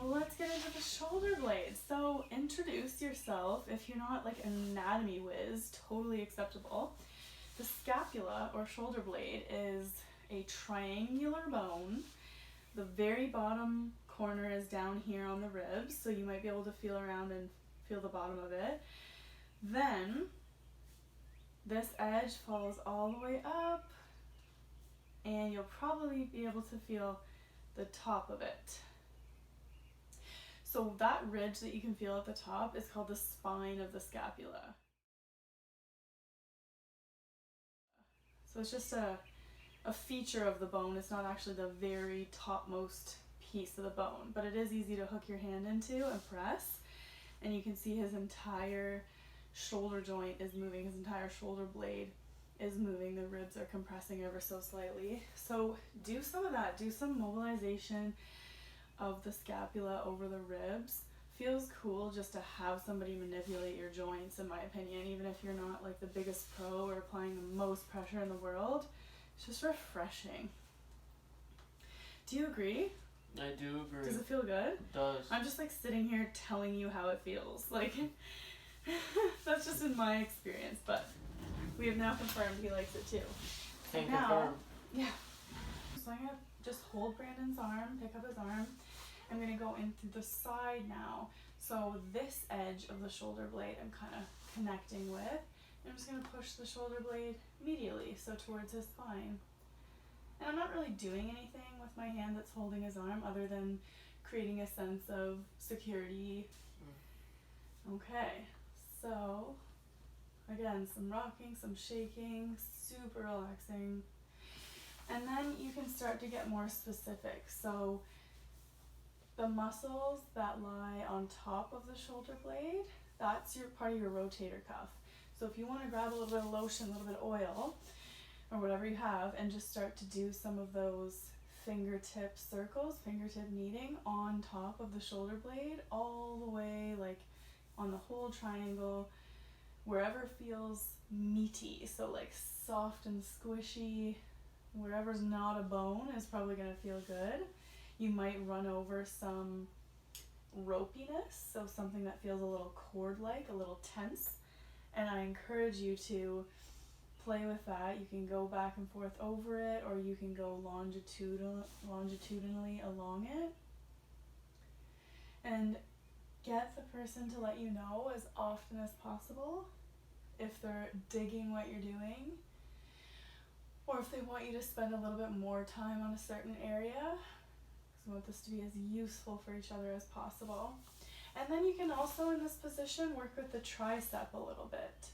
Well, let's get into the shoulder blades. So introduce yourself. If you're not like an anatomy whiz, totally acceptable. The scapula or shoulder blade is a triangular bone. The very bottom corner is down here on the ribs, so you might be able to feel around and feel the bottom of it. Then this edge follows all the way up, and you'll probably be able to feel the top of it. So that ridge that you can feel at the top is called the spine of the scapula. So it's just a feature of the bone. It's not actually the very topmost piece of the bone, but it is easy to hook your hand into and press. And you can see his entire shoulder joint is moving, his entire shoulder blade is moving. The ribs are compressing ever so slightly. So do some of that, do some mobilization of the scapula over the ribs. Feels cool just to have somebody manipulate your joints, in my opinion, even if you're not like the biggest pro or applying the most pressure in the world. It's just refreshing. Do you agree? I do agree. Does it feel good? It does. I'm just like sitting here telling you how it feels. Like, that's just in my experience, but we have now confirmed he likes it too. Can confirm. Yeah. So I'm gonna just hold Brandon's arm, pick up his arm. I'm gonna go in through the side now. So this edge of the shoulder blade I'm kind of connecting with. I'm just gonna push the shoulder blade medially, so towards his spine. And I'm not really doing anything with my hand that's holding his arm other than creating a sense of security. Okay, so again, some rocking, some shaking, super relaxing. And then you can start to get more specific. So the muscles that lie on top of the shoulder blade, that's your part of your rotator cuff. So if you want to grab a little bit of lotion, a little bit of oil, or whatever you have, and just start to do some of those fingertip circles, fingertip kneading on top of the shoulder blade, all the way like on the whole triangle, wherever feels meaty, so like soft and squishy, wherever's not a bone is probably gonna feel good. You might run over some ropiness, so something that feels a little cord-like, a little tense, and I encourage you to play with that. You can go back and forth over it, or you can go longitudinally along it. And get the person to let you know as often as possible if they're digging what you're doing, or if they want you to spend a little bit more time on a certain area, because we want this to be as useful for each other as possible. And then you can also, in this position, work with the tricep a little bit.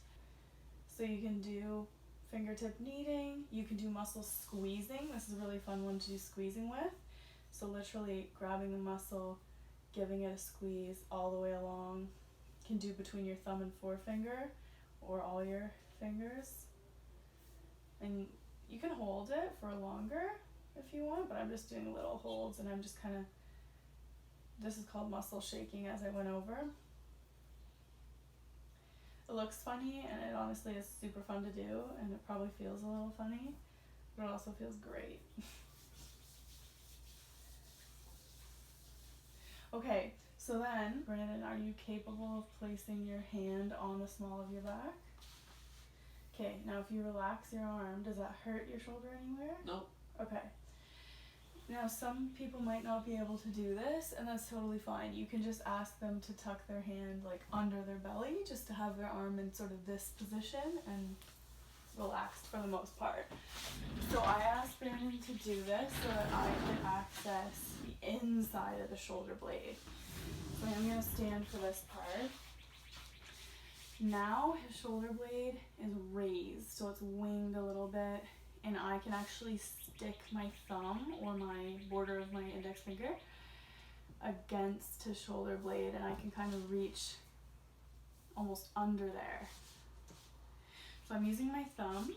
So you can do fingertip kneading, you can do muscle squeezing. This is a really fun one to do squeezing with. So literally grabbing the muscle, giving it a squeeze all the way along. You can do between your thumb and forefinger, or all your fingers. And you can hold it for longer if you want, but I'm just doing little holds, and I'm just kind of, this is called muscle shaking as I went over. It looks funny, and it honestly is super fun to do, and it probably feels a little funny, but it also feels great. Okay, so then, Brandon, are you capable of placing your hand on the small of your back? Okay, now if you relax your arm, does that hurt your shoulder anywhere? Nope. Okay. Now some people might not be able to do this, and that's totally fine. You can just ask them to tuck their hand like under their belly, just to have their arm in sort of this position and relaxed for the most part. So I asked Brandon to do this so that I could access the inside of the shoulder blade. So I'm going to stand for this part. Now his shoulder blade is raised, so it's winged a little bit, and I can actually stick my thumb or my border of my index finger against his shoulder blade, and I can kind of reach almost under there. So I'm using my thumb,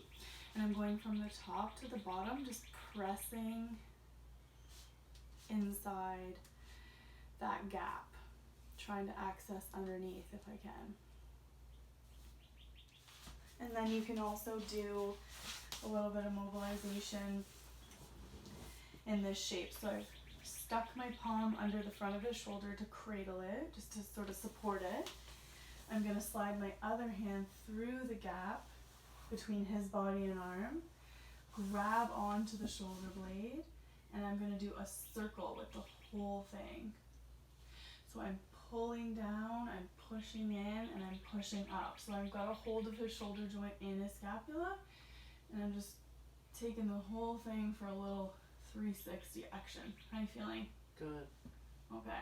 and I'm going from the top to the bottom, just pressing inside that gap, trying to access underneath if I can. And then you can also do a little bit of mobilization in this shape. So I've stuck my palm under the front of his shoulder to cradle it, just to sort of support it. I'm going to slide my other hand through the gap between his body and arm, grab onto the shoulder blade, and I'm going to do a circle with the whole thing. So I'm pulling down, I'm pushing in, and I'm pushing up. So I've got a hold of his shoulder joint in his scapula, and I'm just taking the whole thing for a little 360 action. How are you feeling? Good. Okay.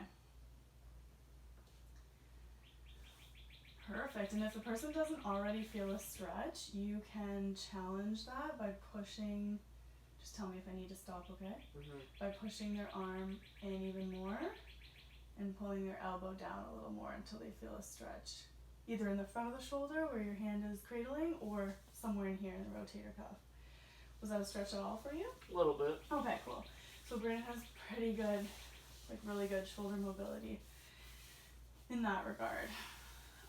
Perfect. And if the person doesn't already feel a stretch, you can challenge that by pushing, just tell me if I need to stop, okay? By pushing their arm in even more and pulling their elbow down a little more until they feel a stretch. Either in the front of the shoulder where your hand is cradling or somewhere in here in the rotator cuff. Was that a stretch at all for you? A little bit. Okay, cool. So Brandon has pretty good, like really good shoulder mobility in that regard.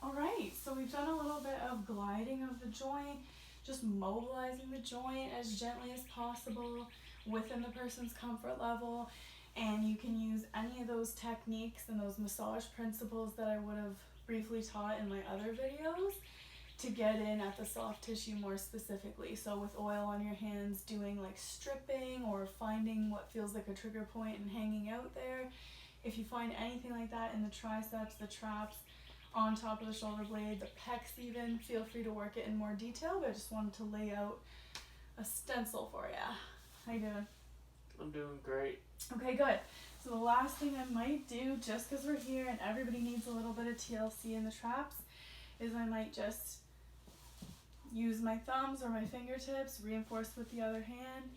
All right, so we've done a little bit of gliding of the joint, just mobilizing the joint as gently as possible within the person's comfort level. And you can use any of those techniques and those massage principles that I would have briefly taught in my other videos to get in at the soft tissue more specifically. So with oil on your hands, doing like stripping or finding what feels like a trigger point and hanging out there. If you find anything like that in the triceps, the traps, on top of the shoulder blade, the pecs even, feel free to work it in more detail, but I just wanted to lay out a stencil for you. How you doing? I'm doing great. Okay, good. So the last thing I might do, just because we're here and everybody needs a little bit of TLC in the traps, is I might just use my thumbs or my fingertips, reinforce with the other hand,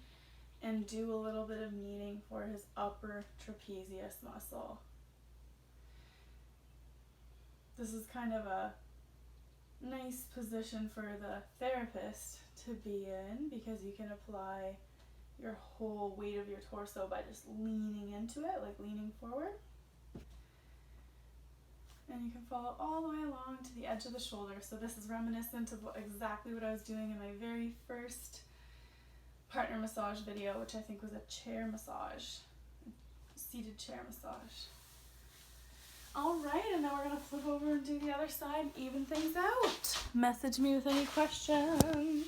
and do a little bit of kneading for his upper trapezius muscle. This is kind of a nice position for the therapist to be in because you can apply your whole weight of your torso by just leaning into it, like leaning forward. And you can follow all the way along to the edge of the shoulder. So this is reminiscent of exactly what I was doing in my very first partner massage video, which I think was a chair massage, seated chair massage. All right, and now we're gonna flip over and do the other side, even things out. Message me with any questions.